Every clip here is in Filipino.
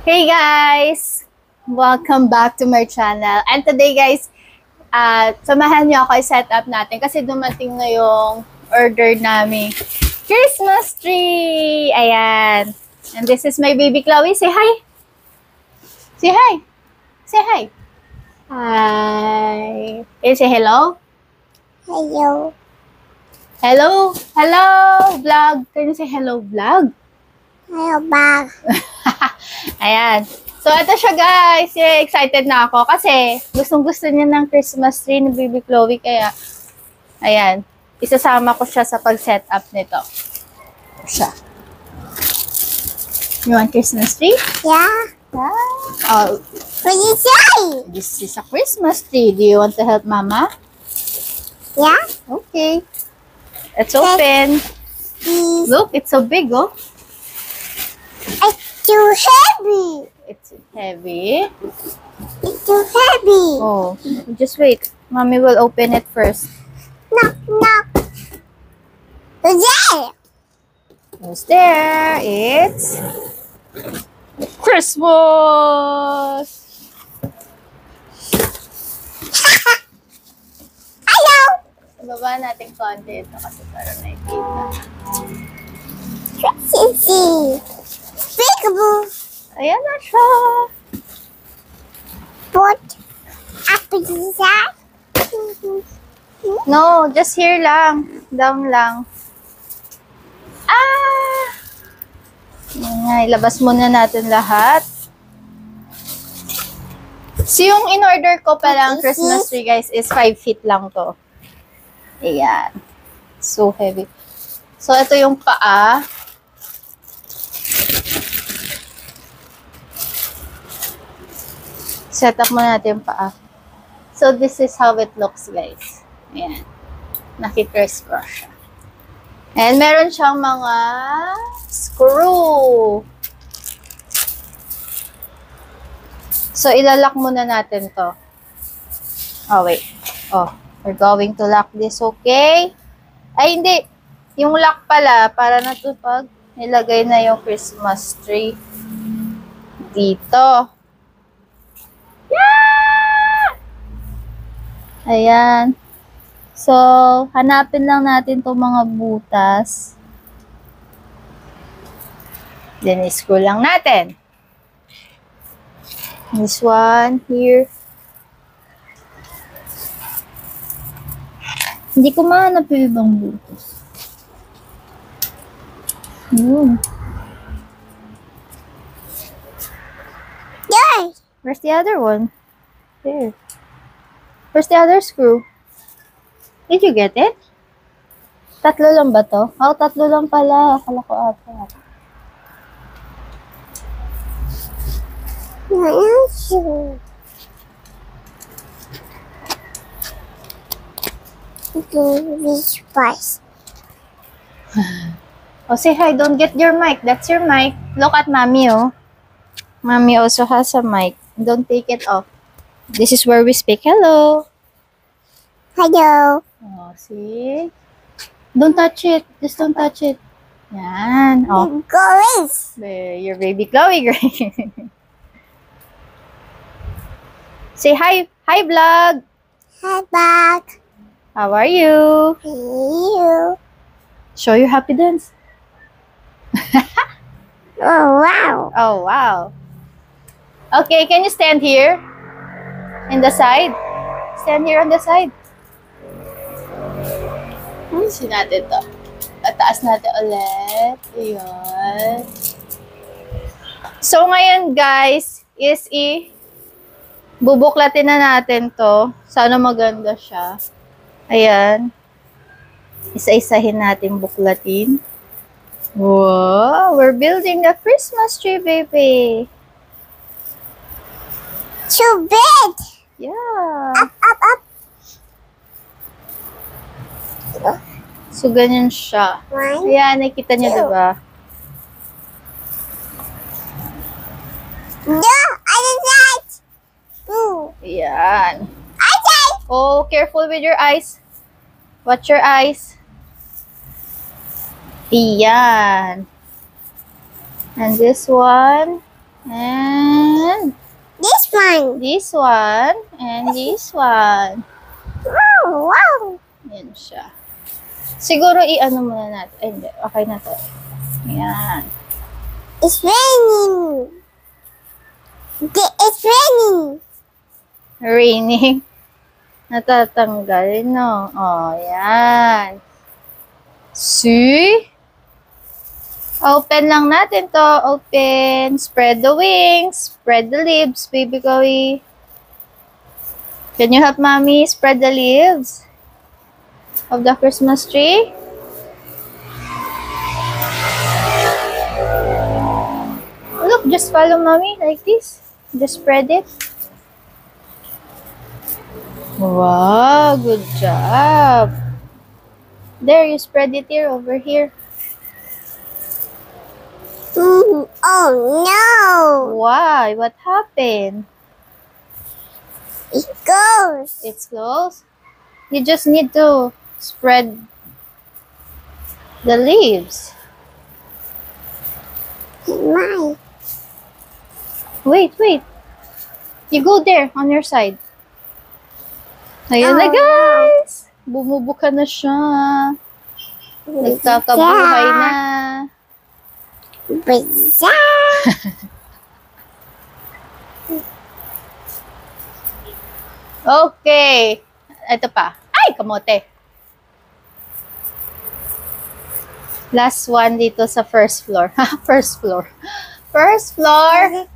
Hey guys! Welcome back to my channel. And today guys, samahan niyo ako i-set up natin kasi dumating na yung order namin. Christmas tree! Ayan. And this is my baby Chloe. Say hi! Say hi! Say hi! Hi! Can you say hello? Hello. Hello! Hello! Vlog! Can you say hello, vlog? Hello, bag. Ayan. So, ito siya guys. Yeah, excited na ako kasi gustong-gusto niya ng Christmas tree ni Baby Chloe. Kaya, ayan. Isasama ko siya sa pag-set up nito. Siya. You want Christmas tree? Yeah. Yeah. Oh, What you say? this is a Christmas tree. Do you want to help Mama? Yeah. Okay. Let's open. It's Look, it's so big, oh. too heavy. It's heavy. It's too heavy. Oh, just wait. Mommy will open it first. Knock, knock. Who's there? Who's there? It's Christmas! Hello. Ibaba natin konti ito kasi para nakikita. Sissy. Peekaboo. Ayan na siya! Put up inside. No, just here lang. Down lang. Ah! Ayan nga, ilabas muna natin lahat. So, yung in-order ko palang Christmas tree, guys, is 5 feet lang to. Ayan. So heavy. So, ito yung paa. Set up muna natin yung paa. So, this is how it looks, guys. Ayan. Nakikrisp siya. And meron siyang mga screw. So, ilalak muna natin to. Oh, wait. Oh, we're going to lock this, okay? Ay, hindi. Yung lock pala, para na to pag nilagay na yung Christmas tree dito. Yeah! Ayan. So, hanapin lang natin itong mga butas. Then, screw lang natin. This one here. Hindi ko mahanap yung ibang butas. Yun. There. Where's the other one? There. Where's the other screw? Did you get it? Tatlo lang ba to? Oh, tatlo lang pala. Akala ko apat. Which price? Oh, say hi. Don't get your mic. That's your mic. Look at Mommy, oh. Mommy also has a mic. Don't take it off. This is where we speak. Hello. Hello. Oh, see? Don't touch it. Just don't touch it. Yan. Oh, Gories. your baby Chloe. Great. Say hi. Hi, vlog. Hi, bag. How are you? You. Show your happy dance. Oh, wow. Oh, wow. Okay, can you stand here? In the side? Stand here on the side. Ayusin natin to. Tataas natin ulit. Ayan. So, ngayon guys, is bubuklatin na natin to. Sana maganda siya. Ayan. Isa-isahin natin buklatin. Wow! We're building the Christmas tree, baby. Too big. Yeah. Up, up. So, ganyan siya. One. Ayan, nakikita niyo, diba? No, I did not. Ooh. Ayan. I did. Oh, careful with your eyes. Watch your eyes. Ayan. And this one. And This one. this one. And this one. Wow, wow. Yan siya. Siguro i-ano muna natin. Ay, hindi. Okay na to. Yan. It's raining. It's raining. Raining. Natatanggal, no? Oh, yan. See? Open lang natin to. Open. Spread the wings. Spread the leaves, baby Chloe. Can you help mommy spread the leaves of the Christmas tree? Look, just follow mommy like this. Just spread it. Wow, good job. There, you spread it here, over here. Oh no. Why? What happened? It goes. It's closed. You just need to spread the leaves. Mine. Wait. You go there on your side. Ayan na, Oh, guys. Bumubuka na siya. Nagkakabuhay na. Bizarre. Okay. Ito pa. Ay, kamote. Last one dito sa first floor. First floor. First floor.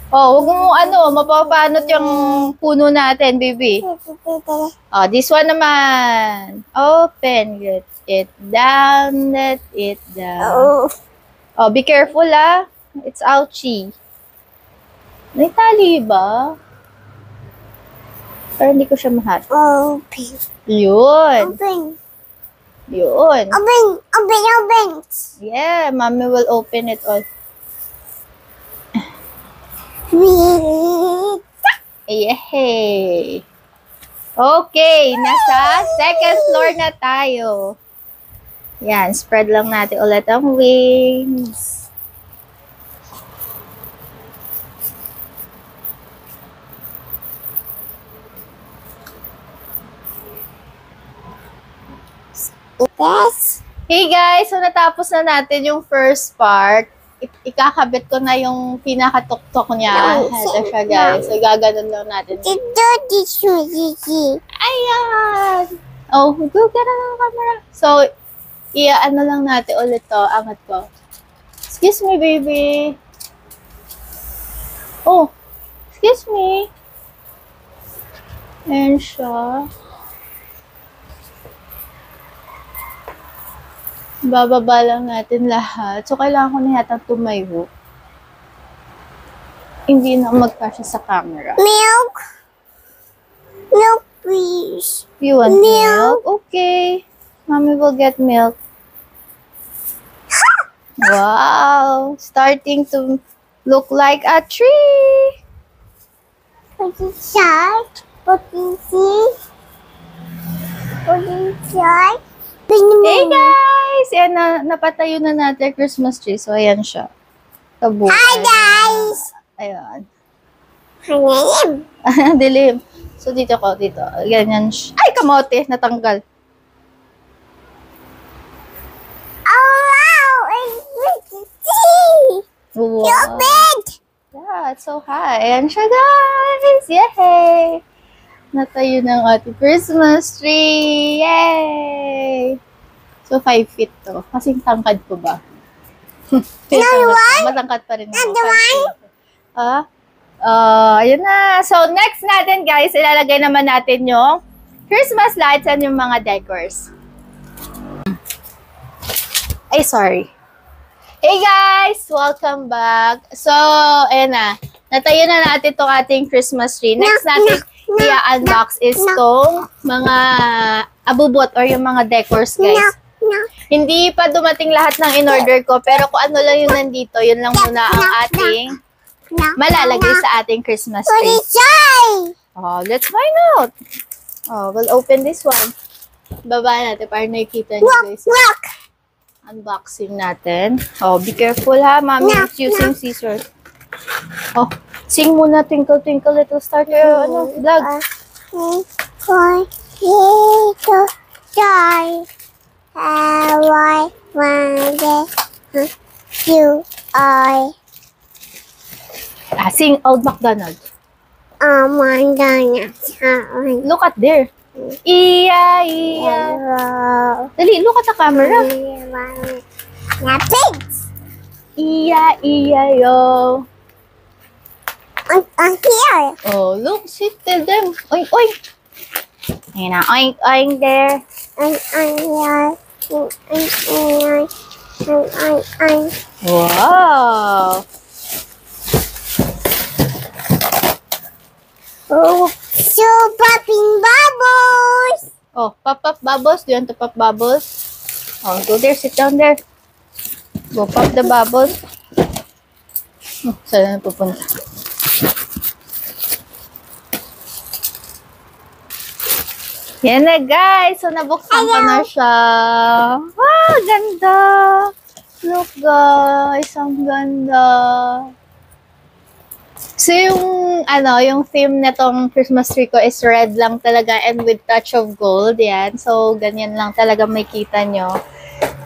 Oh, huwag mo mapapanot yung puno natin, baby. Oh, this one naman. Open. Let it down. Let it down. Oh. Oh, be careful, ah. It's ouchy. May tali ba? Pero hindi ko siya mahat. Open. Yun. Open. Yun. Open. Open. Open. Yeah, mommy will open it all. Yay! Okay, nasa second floor na tayo. Yan, spread lang natin ulit ang wings. Yes. Hey guys, so natapos na natin yung first part. Ikakabit ko na yung pinakatuktok niya. Ito siya guys. So gaganon lang natin. Ito, this one. Ayan! Oh, go get ang camera. So, ano lang natin ulit to. Angat ko. Excuse me, baby. Oh, excuse me. Ayan siya. Bababa lang natin lahat. So, kailangan ko na yata tumayo. Hindi na magkasya sa camera. Milk. Milk, please. You want Milk. milk? Okay. Mommy will get milk. Wow! Starting to look like a tree. Put it side. Put it here. Put it side. Hey guys! Yan na, napatayo na natin Christmas tree. So, ayan siya. Tabuhay. Hi, guys. Ayan. Hi, Dilim. So, dito ko. Dito. Ganyan siya. Ay, kamote! Natanggal. Oh, wow. It's pretty. Wow. So big. Yeah, it's so high. Ayan siya, guys! Yay! Natayo ng ating Christmas tree! Yay! So, 5 feet to. Kasing tangkad ko ba? Another one? Matangkad pa rin ako. Another 5 one? feet. Ayun na. So, next natin, guys, ilalagay naman natin yung Christmas lights and yung mga decors. Ay, sorry. Hey guys! Welcome back. So, ayan na. Natayo na natin itong ating Christmas tree. Next natin i-unbox is tong mga abubot or yung mga decors, guys. No. Hindi pa dumating lahat ng in-order ko, pero kung ano lang yung nandito, yun lang muna ang ating No. malalagay sa ating Christmas Put tree. it side. Oh, let's find out. Oh, we'll open this one. Baba natin para nakikita nyo, Look, guys. look. unboxing natin. Oh, be careful ha, Mommy No, is using scissors. Oh, sing muna, Twinkle Twinkle Little Star. Ano, vlog. Little star, how I wonder who you are. Sing Old MacDonald. McDonald's. Look at there. Iya, iya. Dali, look at the camera. Yeah, pigs. Iya, iya, yo. On here. Oh, look, see, tell them. Oink, oink. Ayan na, oink, oink there. On here. On. Wow. Oh, so popping bubbles. Oh, pop bubbles. Do you want to pop bubbles? Oh, go there, sit down there. Go pop the bubbles. Saan na pupunta? Yan na guys. So, nabuksan ko na siya. Wow, ganda. Look guys, ang ganda. So, yung theme nitong Christmas tree ko is red lang talaga and with touch of gold. Yan. So, ganyan lang talaga may kita nyo.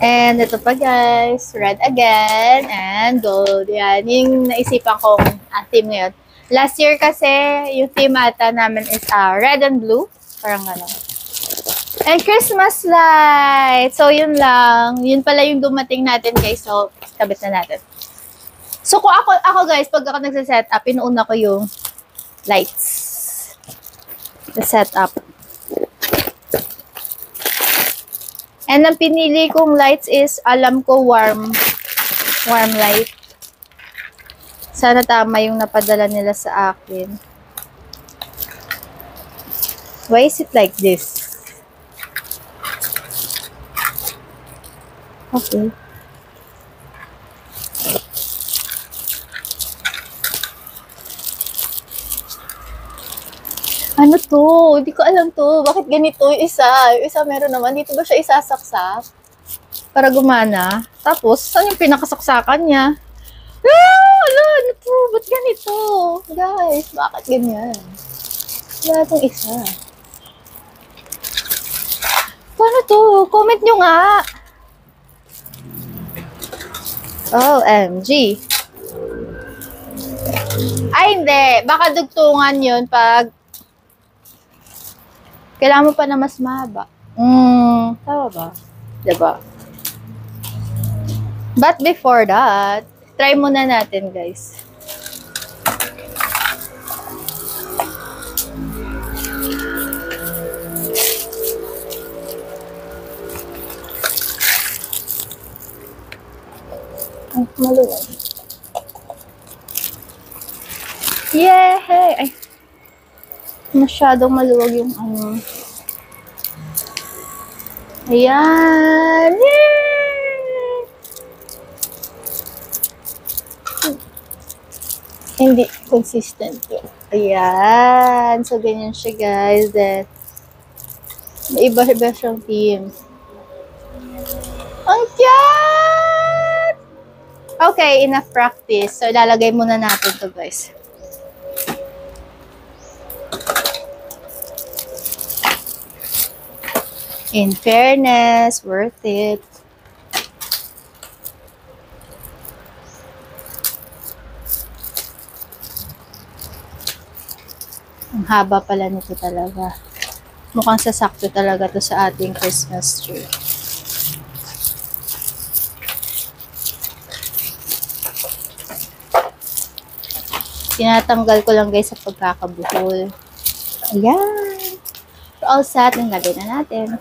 And ito pa guys, red again and gold. Yan. Yung naisipan kong theme ngayon. Last year kasi, yung theme ata namin is red and blue. Parang gano'n. And Christmas lights. So, yun lang. Yun pala yung dumating natin guys. So, kabit na natin. So, kung ako guys, pag ako nagsa-set up, inuuna ko yung lights. The setup. And ang pinili kong lights is, alam ko warm light. Sana tama yung napadala nila sa akin. Why is it like this? Okay. Ano to? Hindi ko alam to. Bakit ganito yung isa? Yung isa meron naman. Dito ba siya isasaksak? Para gumana. Tapos, saan yung pinakasaksakan niya? Ala, ano to? Ba't ganito? Guys, bakit ganyan? Wala itong isa. Paano to? Comment nyo nga. OMG. Ay, hindi. Baka dugtungan yun pag kailangan mo pa na mas mahaba. Tama ba? Diba? But before that, try muna natin, guys. Ay, maluwag. Yay! Ay, masyadong maluwag yung ano. Ayan! Yay! Hindi consistent yun. Ayan. So, ganyan siya, guys. Then, may iba-iba siyang theme. Ang cute! Okay, enough practice. So, ilalagay muna natin to, guys. In fairness, worth it. Ang haba pala nito talaga. Mukhang sasakto talaga to sa ating Christmas tree. Tinatanggal ko lang guys sa pagkakabuhol. Ayan. So, all set. Nilagay na natin.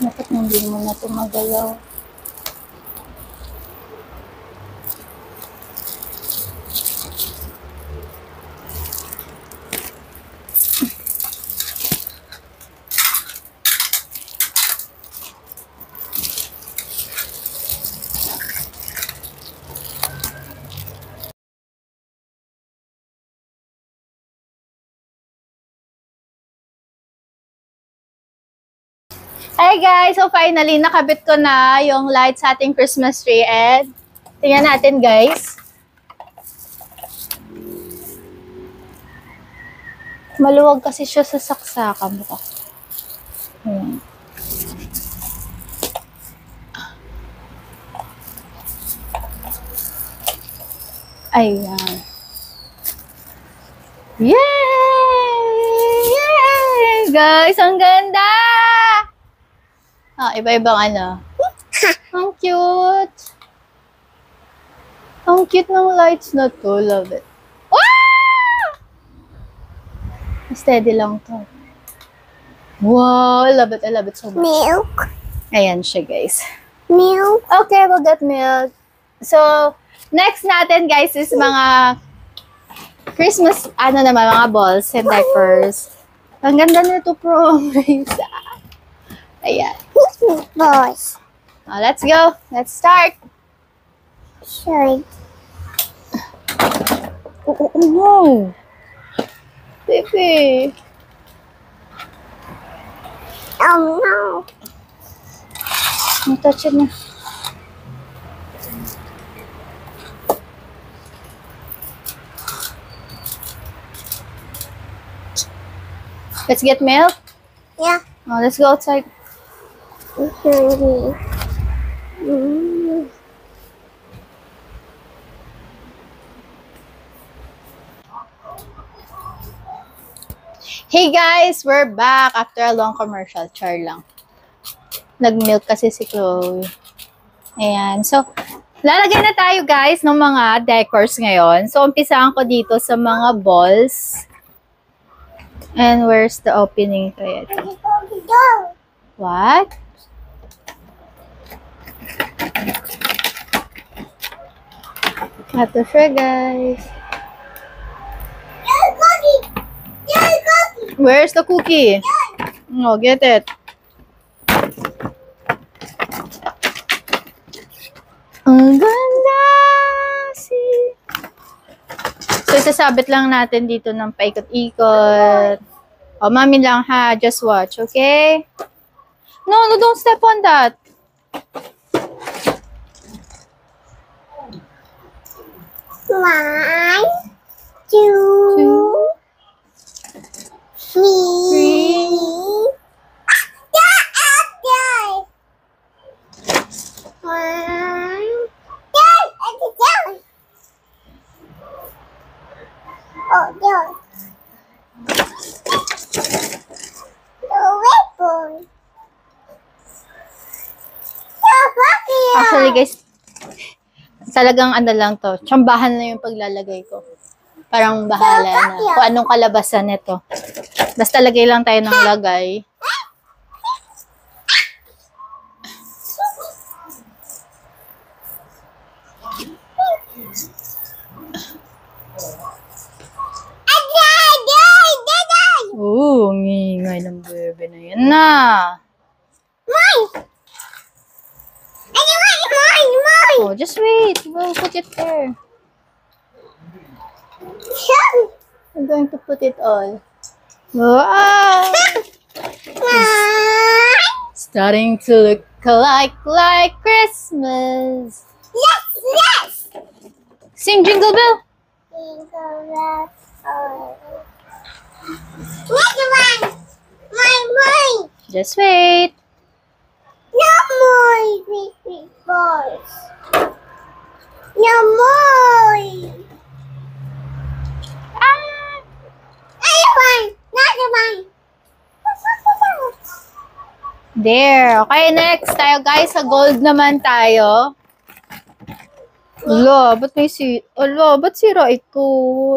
Dapat hindi mo na ito magalaw. Hi guys! So finally, nakabit ko na yung light sa ating Christmas tree and tingnan natin guys. Maluwag kasi siya sa saksakan mo. Ayan. Yay! Yay! Guys, ang ganda! Iba-ibang ano. Ang cute! Ang cute ng lights na to. Love it. Wow! Steady lang to. Wow! I love it. I love it so much. Milk. Ayan siya, guys. Milk. Okay, we'll get milk. So, next natin, guys, is mga Christmas, mga balls and diapers. Ang ganda nito, promise. Ayan. Christmas balls. Let's go. Let's start. Sure. Oh, no. Baby. Oh no. Ang touch it na. Let's get milk. Yeah. Let's go outside. Mm-hmm. Mm. Hey guys, we're back after a long commercial. Char lang. Nag-milk kasi si Chloe. Ayan. So, lalagay na tayo guys ng mga decors ngayon. So, umpisahan ko dito sa mga balls. And where's the opening kaya ito? What? Ito siya guys. Where's the cookie? Oh, get it. Ang ganda! See? So, isasabit lang natin dito ng paikot-ikot. Oh, mami lang ha. Just watch, okay? No, don't step on that. One, two, three. Oh, no. The weapon. Actually, guys, talagang ano lang to. Tsambahan na yung paglalagay ko. Parang bahala na. Kung anong kalabasan nito. Basta lagay lang tayo ng lagay. Oo, ang ingay ng bebe na yan na. Mine! Oh, just wait. We'll put it there. I'm going to put it all. Wow! Starting to look like Christmas. Yes, yes! Sing Jingle Bell. Next one! Mine! Just wait. No more big balls. No more. Another one. There. Okay, next tayo guys. Sa gold naman tayo. Ala, ba't ba't sira ito?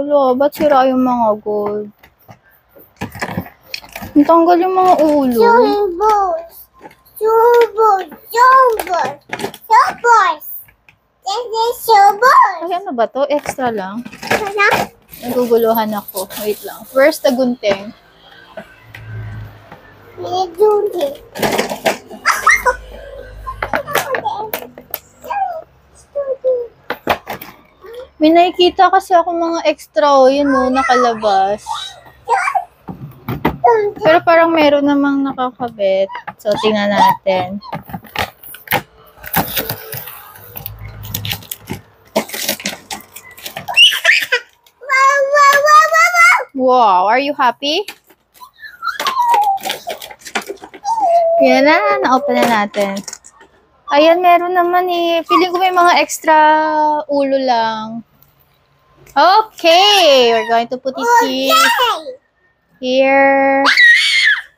Ala, ba't sira yung mga gold? Ang tanggal yung mga ulo. Super. This is super. Ay, ano ba to? Extra lang. Ano? Naguguluhan ako. Wait lang. Where's the gunting? May nakikita kasi ako mga extra, yun o, nakalabas. Pero parang meron namang nakakabit. So, tingnan natin. Wow, are you happy? Yan na, na-open na natin. Ayan, meron naman eh. Feeling ko may mga extra ulo lang. Okay, we're going to put it here.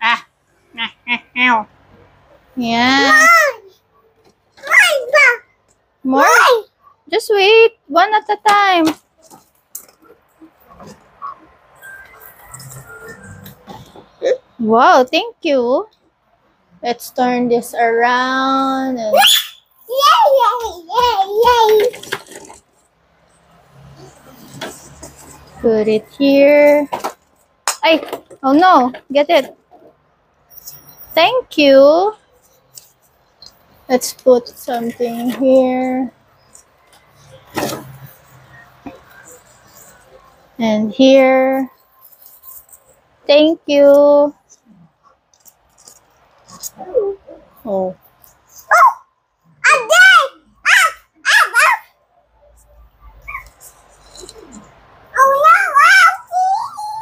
Ah. Yan. More? Just wait. One at a time. Wow, thank you. Let's turn this around. And put it here. Ay, oh no, get it. Thank you. Let's put something here. And here. Thank you. Oh.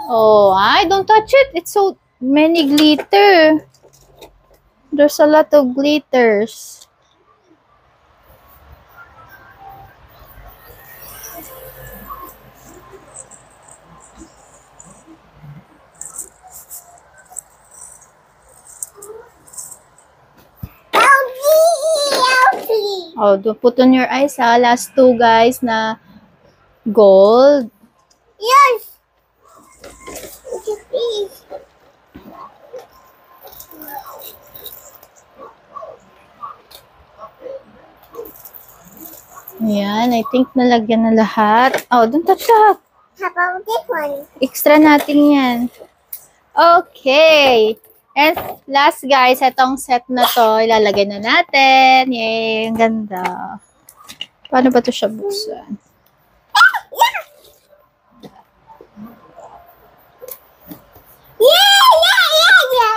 Oh, I don't touch it. It's so many glitter. There's a lot of glitters. Oh, don't put on your eyes ha. Last two guys na gold. Yes. Ayan, I think nalagyan na lahat. Oh, don't touch that. How about this one? Extra natin yan. Okay. And last guys, itong set na to, ilalagay na natin. Yay, ang ganda. Paano ba to siya buksan?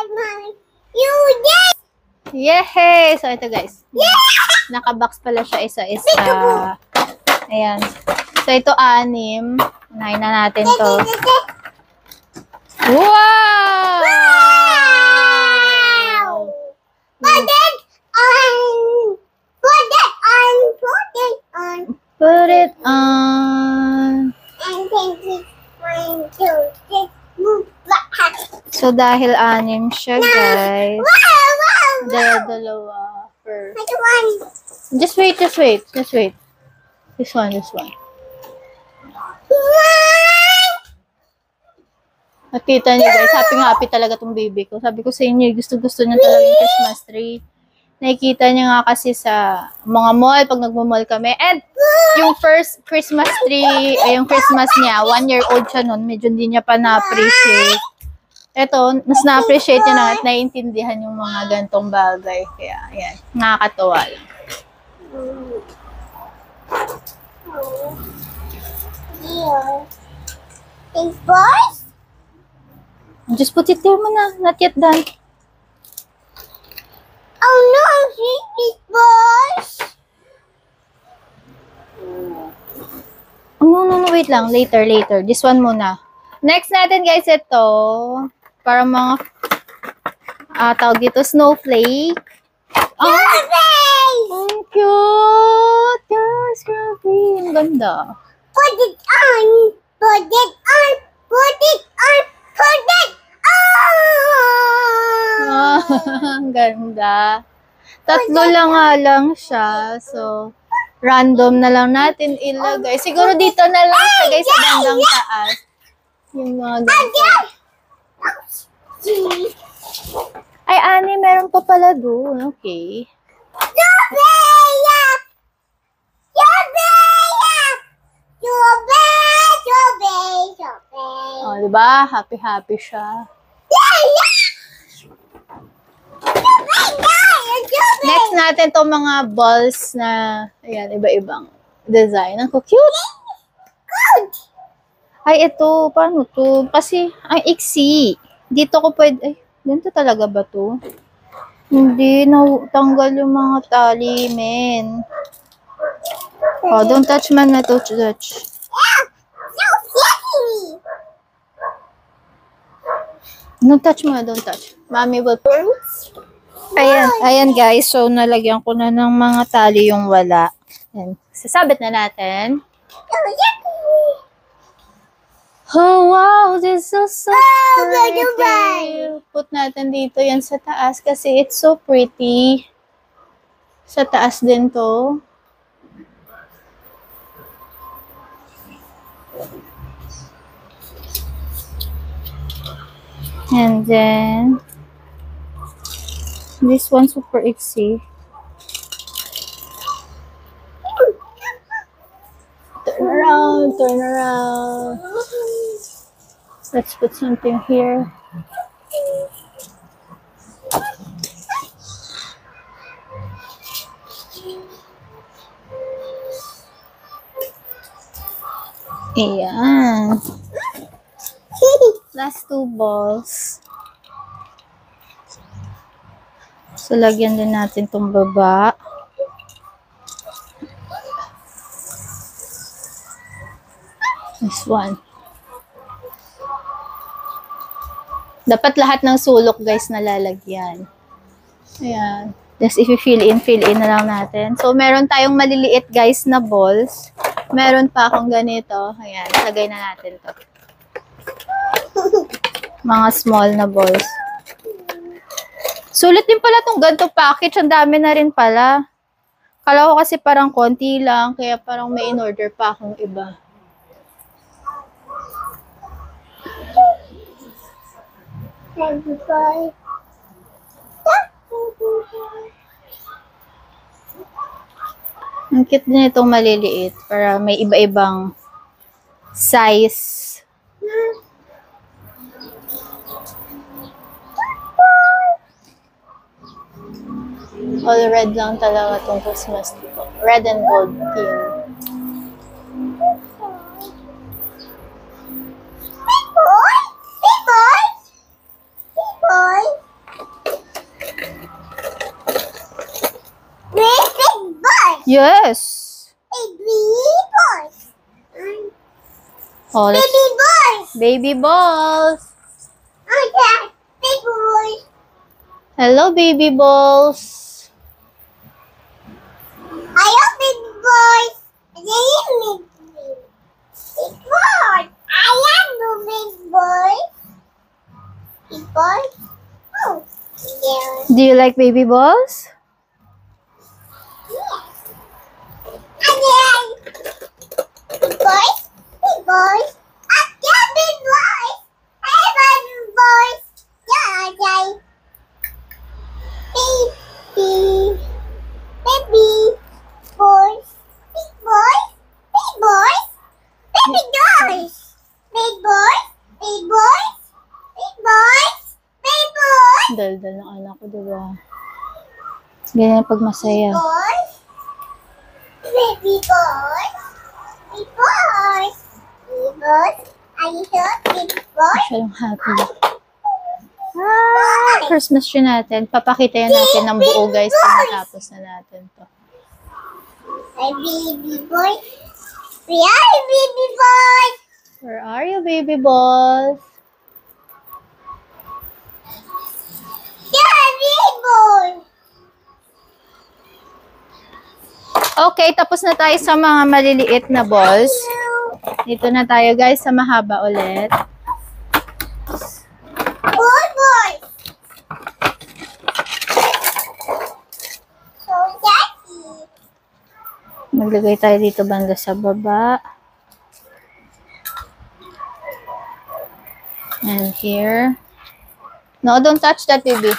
Mommy. You did. Yay! So, ito guys. Nakabox pala siya isa-isa. Ayan. So, ito 6. Unahin na natin to. Wow! Put it on. Put it on. Put it on. Put it on. And then this 1, 2, 3. Move back. So, dahil 6 siya, guys. Wow. Dalawa. For... Which one? Just wait. Just wait. This one. Nakita niyo guys, happy talaga tong baby ko. Sabi ko sa inyo, gusto niya talaga yung Christmas tree. Nakikita niya nga kasi sa mga mall, pag nagmo-mall kami. And yung first Christmas tree, yung Christmas niya, 1-year-old siya nun, medyo hindi niya pa na-appreciate. Ito, mas na-appreciate niya na at naiintindihan yung mga gantong bagay. Kaya, ayan, nakakatuwa lang. Big boys? Just put it there muna, not yet done. Oh no, big boys. Oh, no, wait lang. Later. This one muna. Next natin, guys, ito. Para mga, tawag dito, snowflake. Oh, ang cute! Yes, grabe. Ang ganda. Put it on. Put it on. Put it on. Put it on. Ang ganda. Tatlo lang siya. So, random na lang natin ilagay. Siguro dito na lang siya, guys, sa bandang taas. Yung mga ganito. Ay, Ani, meron pa pala doon. Okay. Oh, diba? Happy siya. Next natin to mga balls na, ayan, iba-ibang design. Ang cute. Ay, ito, paano to? Kasi, ang iksi. Dito ko pwede, ay, dito talaga ba to? Hindi, tanggal yung mga tali, men. Oh, don't touch man na touch. No, silly. Don't touch mo, don't touch. Mommy will... Ayan guys, so nalagyan ko na ng mga tali yung wala. Ayan. Sasabit na natin. Oh wow, this is so pretty. Put natin dito yan sa taas kasi it's so pretty. Sa taas din to. And then, this one super itsy. Turn around. Let's put something here. Ayan. Last 2 balls. So, lagyan din natin itong baba. This one. Dapat lahat ng sulok, guys, nalalagyan. Ayan. Just if you fill in na lang natin. So, meron tayong maliliit, guys, na balls. Meron pa akong ganito. Ayan, lagay na natin to. Mga small na balls. Sulit din pala tong ganito package. Ang dami na rin pala. Kala ko kasi parang konti lang. Kaya parang may in-order pa akong iba. Ang cute din itong maliliit. Para may iba-ibang size. All red lang talaga itong Christmas dito. Red and gold theme. Yes! Oh, baby balls! Okay, big boys. Hello, baby balls! I love big boys. They eat me. Big boys. I love the big boys. Big boys. Oh, yeah. Do you like baby balls? Again. Big boys. Big boys. I love big boys. I love big boys. Yeah, okay. Baby. Baby. Boys. Big boys. Big boys. Baby boys. Big boys. Big boys. Big boys. Big boys. Dal-dal ng anak ko, diba? Ganyan pag masaya. Boys. Baby boys. Big boys. Big boys. Are you sure? Big boys. Masyadong happy. Christmas tree natin. Papakita yan natin ng buo, guys, pag natapos na natin to. My baby boy. We are baby boys. Where are you, baby balls? Yeah, baby boy. Okay, tapos na tayo sa mga maliliit na balls. Dito na tayo, guys, sa mahaba ulit. Good boy. So daddy. Maglagay tayo dito banda sa baba. And here. No, don't touch that, baby.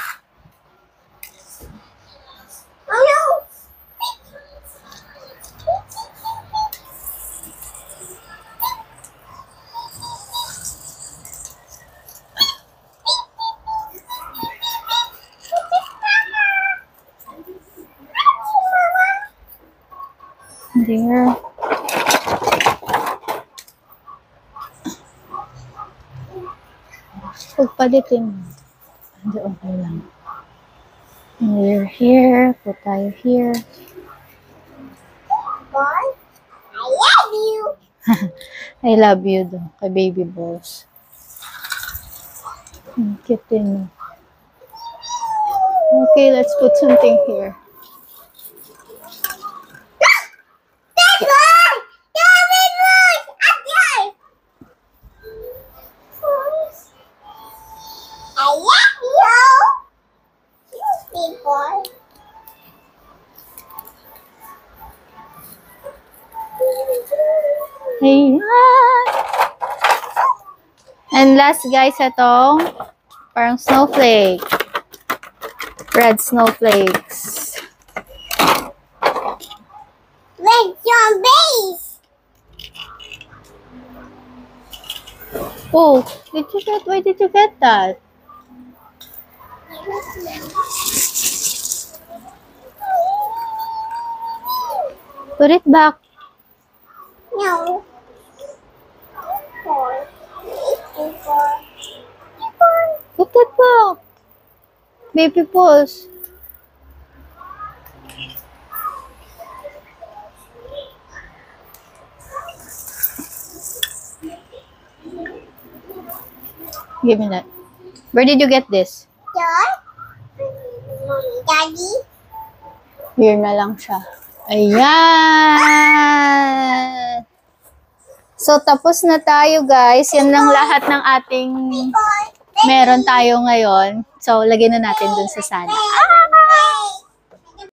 Oh no. There. Pagpalitin. Hindi, okay lang. We're here. Put tayo here. Boy, I love you. I love you do. Kay baby boss. Cute din. Okay, let's put something here. Big boy! You're a big boy! Okay. I love you. Big boy. Ayan. And last guys, itong parang snowflake. Red snowflakes. Red zombies. Oh, why did you get that? Put it back. No. Boy. Big boy. Put it back. Baby pulse. Give me that. Where did you get this? Joy. Mommy, daddy. Here na lang siya. Ayan! So, tapos na tayo, guys. Yan lang lahat ng ating Boy. meron tayo ngayon. So, lagyan na natin dun sa sana.